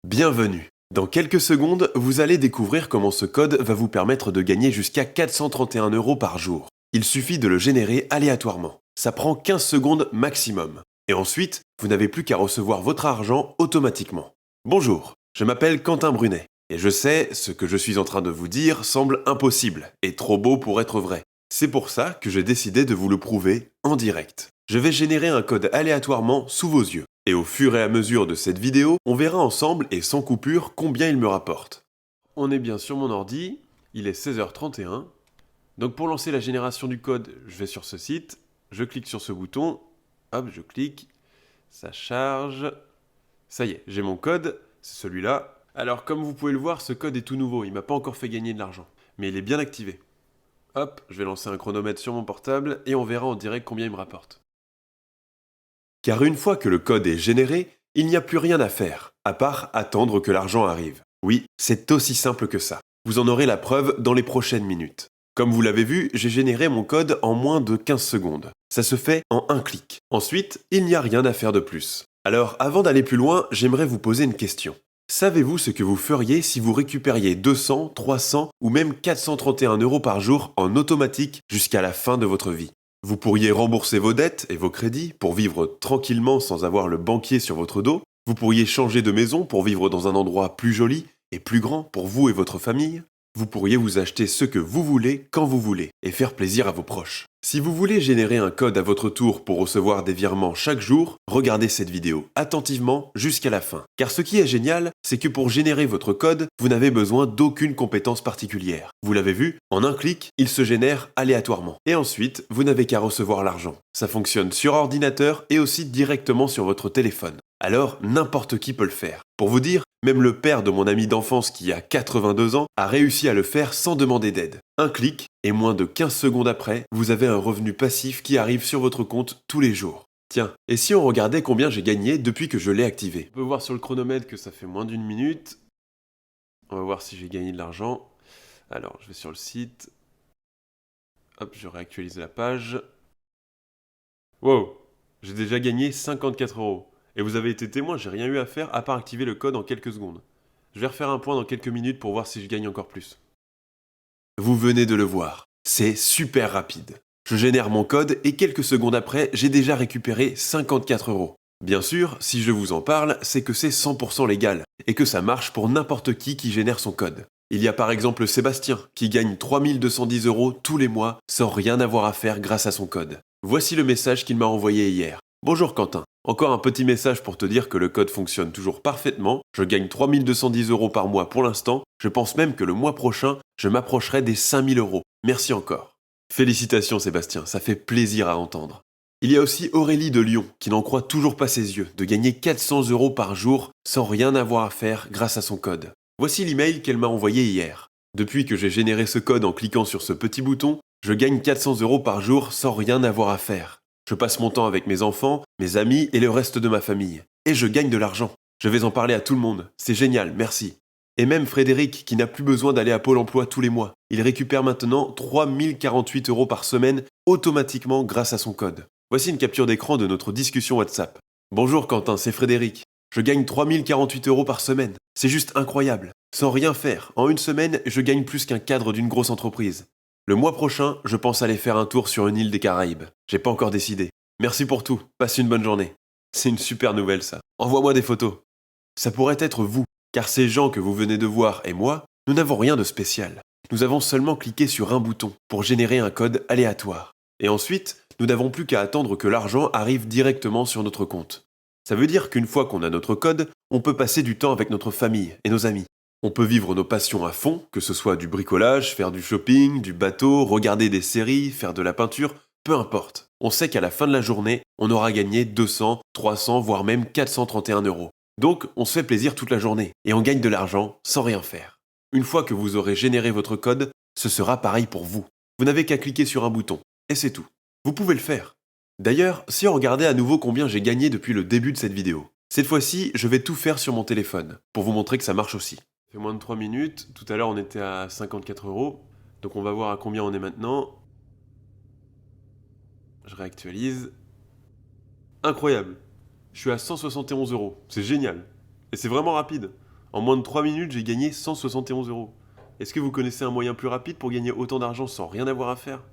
Bienvenue. Dans quelques secondes, vous allez découvrir comment ce code va vous permettre de gagner jusqu'à 431 € par jour. Il suffit de le générer aléatoirement. Ça prend 15 secondes maximum. Et ensuite, vous n'avez plus qu'à recevoir votre argent automatiquement. Bonjour, je m'appelle Quentin Brunet. Et je sais, ce que je suis en train de vous dire semble impossible et trop beau pour être vrai. C'est pour ça que j'ai décidé de vous le prouver en direct. Je vais générer un code aléatoirement sous vos yeux. Et au fur et à mesure de cette vidéo, on verra ensemble et sans coupure combien il me rapporte. On est bien sur mon ordi, il est 16h31. Donc pour lancer la génération du code, je vais sur ce site, je clique sur ce bouton, hop, je clique, ça charge. Ça y est, j'ai mon code, c'est celui-là. Alors comme vous pouvez le voir, ce code est tout nouveau, il m'a pas encore fait gagner de l'argent. Mais il est bien activé. Hop, je vais lancer un chronomètre sur mon portable et on verra en direct combien il me rapporte. Car une fois que le code est généré, il n'y a plus rien à faire, à part attendre que l'argent arrive. Oui, c'est aussi simple que ça. Vous en aurez la preuve dans les prochaines minutes. Comme vous l'avez vu, j'ai généré mon code en moins de 15 secondes. Ça se fait en un clic. Ensuite, il n'y a rien à faire de plus. Alors, avant d'aller plus loin, j'aimerais vous poser une question. Savez-vous ce que vous feriez si vous récupériez 200, 300 ou même 431 € par jour en automatique jusqu'à la fin de votre vie ? Vous pourriez rembourser vos dettes et vos crédits pour vivre tranquillement sans avoir le banquier sur votre dos. Vous pourriez changer de maison pour vivre dans un endroit plus joli et plus grand pour vous et votre famille. Vous pourriez vous acheter ce que vous voulez quand vous voulez et faire plaisir à vos proches. Si vous voulez générer un code à votre tour pour recevoir des virements chaque jour, regardez cette vidéo attentivement jusqu'à la fin. Car ce qui est génial, c'est que pour générer votre code, vous n'avez besoin d'aucune compétence particulière. Vous l'avez vu, en un clic, il se génère aléatoirement. Et ensuite, vous n'avez qu'à recevoir l'argent. Ça fonctionne sur ordinateur et aussi directement sur votre téléphone. Alors, n'importe qui peut le faire. Pour vous dire, même le père de mon ami d'enfance qui a 82 ans a réussi à le faire sans demander d'aide. Un clic, et moins de 15 secondes après, vous avez un revenu passif qui arrive sur votre compte tous les jours. Tiens, et si on regardait combien j'ai gagné depuis que je l'ai activé ? On peut voir sur le chronomètre que ça fait moins d'une minute. On va voir si j'ai gagné de l'argent. Alors, je vais sur le site. Hop, je réactualise la page. Wow, j'ai déjà gagné 54 €. Et vous avez été témoin, j'ai rien eu à faire à part activer le code en quelques secondes. Je vais refaire un point dans quelques minutes pour voir si je gagne encore plus. Vous venez de le voir, c'est super rapide. Je génère mon code et quelques secondes après, j'ai déjà récupéré 54 €. Bien sûr, si je vous en parle, c'est que c'est 100% légal et que ça marche pour n'importe qui génère son code. Il y a par exemple Sébastien qui gagne 3210 € tous les mois sans rien avoir à faire grâce à son code. Voici le message qu'il m'a envoyé hier. Bonjour Quentin, encore un petit message pour te dire que le code fonctionne toujours parfaitement, je gagne 3210 € par mois pour l'instant, je pense même que le mois prochain, je m'approcherai des 5000 €. Merci encore. Félicitations Sébastien, ça fait plaisir à entendre. Il y a aussi Aurélie de Lyon qui n'en croit toujours pas ses yeux, de gagner 400 € par jour sans rien avoir à faire grâce à son code. Voici l'email qu'elle m'a envoyé hier. Depuis que j'ai généré ce code en cliquant sur ce petit bouton, je gagne 400 € par jour sans rien avoir à faire. Je passe mon temps avec mes enfants, mes amis et le reste de ma famille. Et je gagne de l'argent. Je vais en parler à tout le monde. C'est génial, merci. Et même Frédéric, qui n'a plus besoin d'aller à Pôle emploi tous les mois. Il récupère maintenant 3048 € par semaine automatiquement grâce à son code. Voici une capture d'écran de notre discussion WhatsApp. Bonjour Quentin, c'est Frédéric. Je gagne 3048 € par semaine. C'est juste incroyable. Sans rien faire, en une semaine, je gagne plus qu'un cadre d'une grosse entreprise. Le mois prochain, je pense aller faire un tour sur une île des Caraïbes. J'ai pas encore décidé. Merci pour tout. Passe une bonne journée. C'est une super nouvelle ça. Envoie-moi des photos. Ça pourrait être vous, car ces gens que vous venez de voir et moi, nous n'avons rien de spécial. Nous avons seulement cliqué sur un bouton pour générer un code aléatoire. Et ensuite, nous n'avons plus qu'à attendre que l'argent arrive directement sur notre compte. Ça veut dire qu'une fois qu'on a notre code, on peut passer du temps avec notre famille et nos amis. On peut vivre nos passions à fond, que ce soit du bricolage, faire du shopping, du bateau, regarder des séries, faire de la peinture, peu importe. On sait qu'à la fin de la journée, on aura gagné 200, 300, voire même 431 €. Donc, on se fait plaisir toute la journée, et on gagne de l'argent sans rien faire. Une fois que vous aurez généré votre code, ce sera pareil pour vous. Vous n'avez qu'à cliquer sur un bouton, et c'est tout. Vous pouvez le faire. D'ailleurs, si on regardait à nouveau combien j'ai gagné depuis le début de cette vidéo, cette fois-ci, je vais tout faire sur mon téléphone, pour vous montrer que ça marche aussi. Ça fait moins de 3 minutes, tout à l'heure on était à 54 €, donc on va voir à combien on est maintenant. Je réactualise. Incroyable. Je suis à 171 €, c'est génial. Et c'est vraiment rapide. En moins de 3 minutes, j'ai gagné 171 euros. Est-ce que vous connaissez un moyen plus rapide pour gagner autant d'argent sans rien avoir à faire?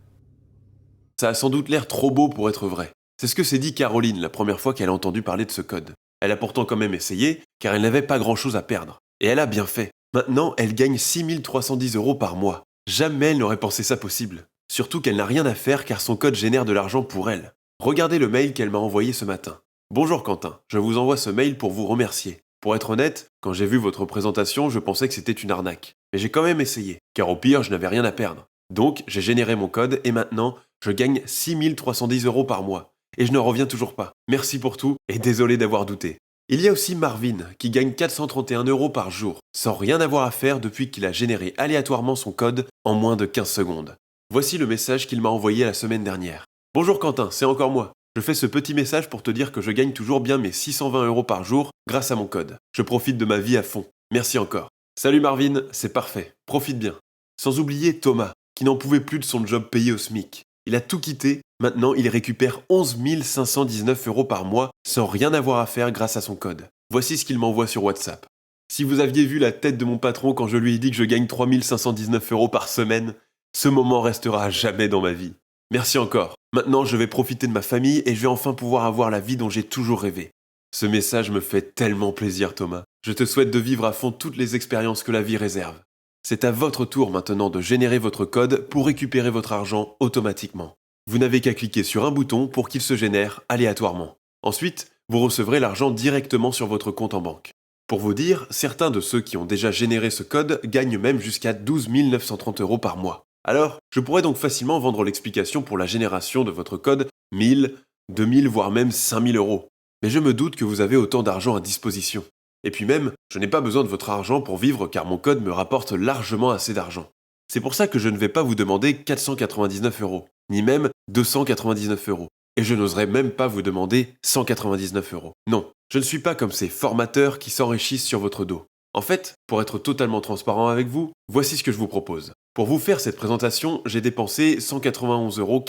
Ça a sans doute l'air trop beau pour être vrai. C'est ce que s'est dit Caroline la première fois qu'elle a entendu parler de ce code. Elle a pourtant quand même essayé, car elle n'avait pas grand-chose à perdre. Et elle a bien fait. Maintenant, elle gagne 6310 euros par mois. Jamais elle n'aurait pensé ça possible. Surtout qu'elle n'a rien à faire car son code génère de l'argent pour elle. Regardez le mail qu'elle m'a envoyé ce matin. Bonjour Quentin, je vous envoie ce mail pour vous remercier. Pour être honnête, quand j'ai vu votre présentation, je pensais que c'était une arnaque. Mais j'ai quand même essayé, car au pire, je n'avais rien à perdre. Donc, j'ai généré mon code et maintenant, je gagne 6310 euros par mois. Et je ne reviens toujours pas. Merci pour tout et désolé d'avoir douté. Il y a aussi Marvin, qui gagne 431 euros par jour, sans rien avoir à faire depuis qu'il a généré aléatoirement son code en moins de 15 secondes. Voici le message qu'il m'a envoyé la semaine dernière. Bonjour Quentin, c'est encore moi. Je fais ce petit message pour te dire que je gagne toujours bien mes 620 euros par jour grâce à mon code. Je profite de ma vie à fond. Merci encore. Salut Marvin, c'est parfait. Profite bien. Sans oublier Thomas, qui n'en pouvait plus de son job payé au SMIC. Il a tout quitté, maintenant il récupère 11 519 euros par mois sans rien avoir à faire grâce à son code. Voici ce qu'il m'envoie sur WhatsApp. Si vous aviez vu la tête de mon patron quand je lui ai dit que je gagne 3 519 euros par semaine, ce moment restera à jamais dans ma vie. Merci encore. Maintenant je vais profiter de ma famille et je vais enfin pouvoir avoir la vie dont j'ai toujours rêvé. Ce message me fait tellement plaisir Thomas. Je te souhaite de vivre à fond toutes les expériences que la vie réserve. C'est à votre tour maintenant de générer votre code pour récupérer votre argent automatiquement. Vous n'avez qu'à cliquer sur un bouton pour qu'il se génère aléatoirement. Ensuite, vous recevrez l'argent directement sur votre compte en banque. Pour vous dire, certains de ceux qui ont déjà généré ce code gagnent même jusqu'à 12 930 euros par mois. Alors, je pourrais donc facilement vendre l'explication pour la génération de votre code 1000, 2000 voire même 5000 euros. Mais je me doute que vous avez autant d'argent à disposition. Et puis même, je n'ai pas besoin de votre argent pour vivre car mon code me rapporte largement assez d'argent. C'est pour ça que je ne vais pas vous demander 499 euros, ni même 299 euros. Et je n'oserais même pas vous demander 199 euros. Non, je ne suis pas comme ces formateurs qui s'enrichissent sur votre dos. En fait, pour être totalement transparent avec vous, voici ce que je vous propose. Pour vous faire cette présentation, j'ai dépensé 191,47 euros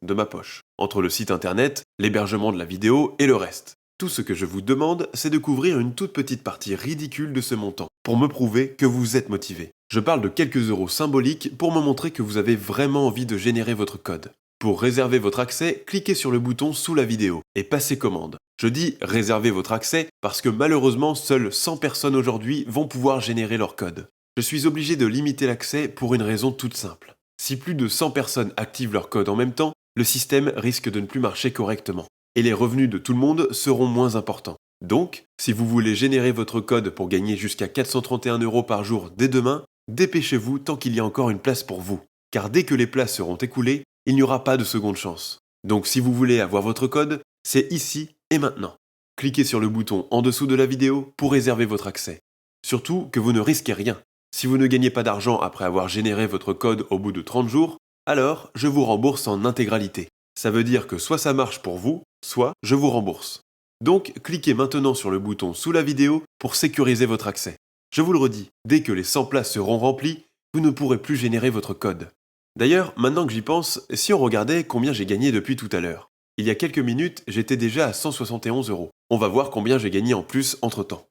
de ma poche, entre le site internet, l'hébergement de la vidéo et le reste. Tout ce que je vous demande, c'est de couvrir une toute petite partie ridicule de ce montant, pour me prouver que vous êtes motivé. Je parle de quelques euros symboliques pour me montrer que vous avez vraiment envie de générer votre code. Pour réserver votre accès, cliquez sur le bouton sous la vidéo et passez commande. Je dis réserver votre accès parce que malheureusement, seules 100 personnes aujourd'hui vont pouvoir générer leur code. Je suis obligé de limiter l'accès pour une raison toute simple. Si plus de 100 personnes activent leur code en même temps, le système risque de ne plus marcher correctement. Et les revenus de tout le monde seront moins importants. Donc, si vous voulez générer votre code pour gagner jusqu'à 431 euros par jour dès demain, dépêchez-vous tant qu'il y a encore une place pour vous. Car dès que les places seront écoulées, il n'y aura pas de seconde chance. Donc si vous voulez avoir votre code, c'est ici et maintenant. Cliquez sur le bouton en dessous de la vidéo pour réserver votre accès. Surtout que vous ne risquez rien. Si vous ne gagnez pas d'argent après avoir généré votre code au bout de 30 jours, alors je vous rembourse en intégralité. Ça veut dire que soit ça marche pour vous, soit je vous rembourse. Donc, cliquez maintenant sur le bouton sous la vidéo pour sécuriser votre accès. Je vous le redis, dès que les 100 places seront remplies, vous ne pourrez plus générer votre code. D'ailleurs, maintenant que j'y pense, si on regardait combien j'ai gagné depuis tout à l'heure. Il y a quelques minutes, j'étais déjà à 171 euros. On va voir combien j'ai gagné en plus entre-temps.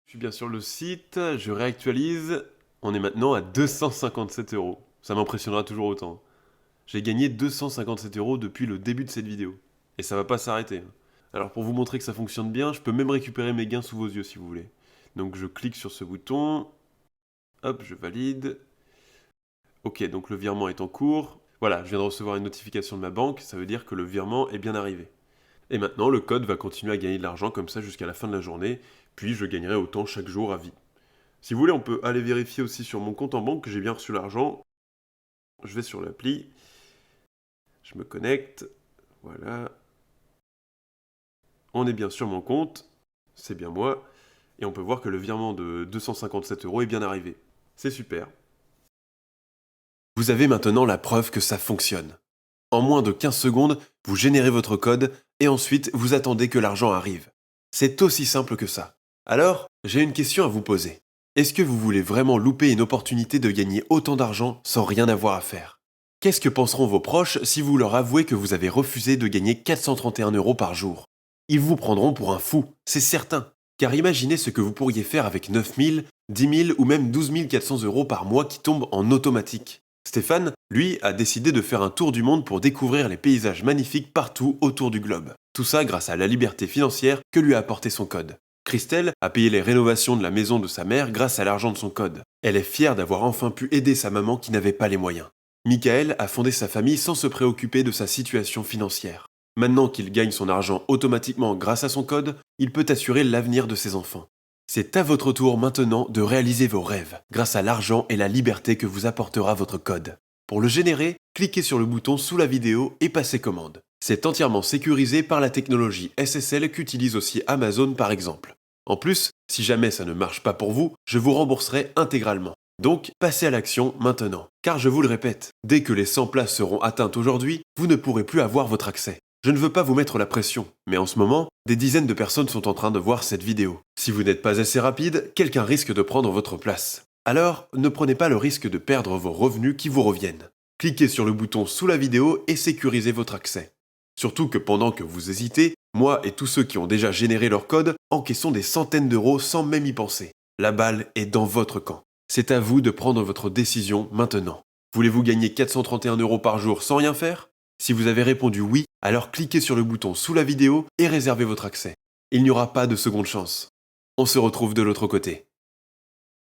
Je suis bien sur le site, je réactualise. On est maintenant à 257 euros. Ça m'impressionnera toujours autant. J'ai gagné 257 euros depuis le début de cette vidéo. Et ça va pas s'arrêter. Alors pour vous montrer que ça fonctionne bien, je peux même récupérer mes gains sous vos yeux si vous voulez. Donc je clique sur ce bouton. Hop, je valide. Ok, donc le virement est en cours. Voilà, je viens de recevoir une notification de ma banque, ça veut dire que le virement est bien arrivé. Et maintenant, le code va continuer à gagner de l'argent comme ça jusqu'à la fin de la journée, puis je gagnerai autant chaque jour à vie. Si vous voulez, on peut aller vérifier aussi sur mon compte en banque que j'ai bien reçu l'argent. Je vais sur l'appli. Je me connecte. Voilà. On est bien sur mon compte. C'est bien moi. Et on peut voir que le virement de 257 euros est bien arrivé. C'est super. Vous avez maintenant la preuve que ça fonctionne. En moins de 15 secondes, vous générez votre code et ensuite vous attendez que l'argent arrive. C'est aussi simple que ça. Alors, j'ai une question à vous poser. Est-ce que vous voulez vraiment louper une opportunité de gagner autant d'argent sans rien avoir à faire? Qu'est-ce que penseront vos proches si vous leur avouez que vous avez refusé de gagner 431 euros par jour? Ils vous prendront pour un fou, c'est certain. Car imaginez ce que vous pourriez faire avec 9 000, 10 000 ou même 12 400 € par mois qui tombent en automatique. Stéphane, lui, a décidé de faire un tour du monde pour découvrir les paysages magnifiques partout autour du globe. Tout ça grâce à la liberté financière que lui a apporté son code. Christelle a payé les rénovations de la maison de sa mère grâce à l'argent de son code. Elle est fière d'avoir enfin pu aider sa maman qui n'avait pas les moyens. Michael a fondé sa famille sans se préoccuper de sa situation financière. Maintenant qu'il gagne son argent automatiquement grâce à son code, il peut assurer l'avenir de ses enfants. C'est à votre tour maintenant de réaliser vos rêves grâce à l'argent et la liberté que vous apportera votre code. Pour le générer, cliquez sur le bouton sous la vidéo et passez commande. C'est entièrement sécurisé par la technologie SSL qu'utilise aussi Amazon par exemple. En plus, si jamais ça ne marche pas pour vous, je vous rembourserai intégralement. Donc, passez à l'action maintenant. Car je vous le répète, dès que les 100 places seront atteintes aujourd'hui, vous ne pourrez plus avoir votre accès. Je ne veux pas vous mettre la pression, mais en ce moment, des dizaines de personnes sont en train de voir cette vidéo. Si vous n'êtes pas assez rapide, quelqu'un risque de prendre votre place. Alors, ne prenez pas le risque de perdre vos revenus qui vous reviennent. Cliquez sur le bouton sous la vidéo et sécurisez votre accès. Surtout que pendant que vous hésitez, moi et tous ceux qui ont déjà généré leur code encaissons des centaines d'euros sans même y penser. La balle est dans votre camp. C'est à vous de prendre votre décision maintenant. Voulez-vous gagner 431 € par jour sans rien faire ? Si vous avez répondu oui, alors cliquez sur le bouton sous la vidéo et réservez votre accès. Il n'y aura pas de seconde chance. On se retrouve de l'autre côté.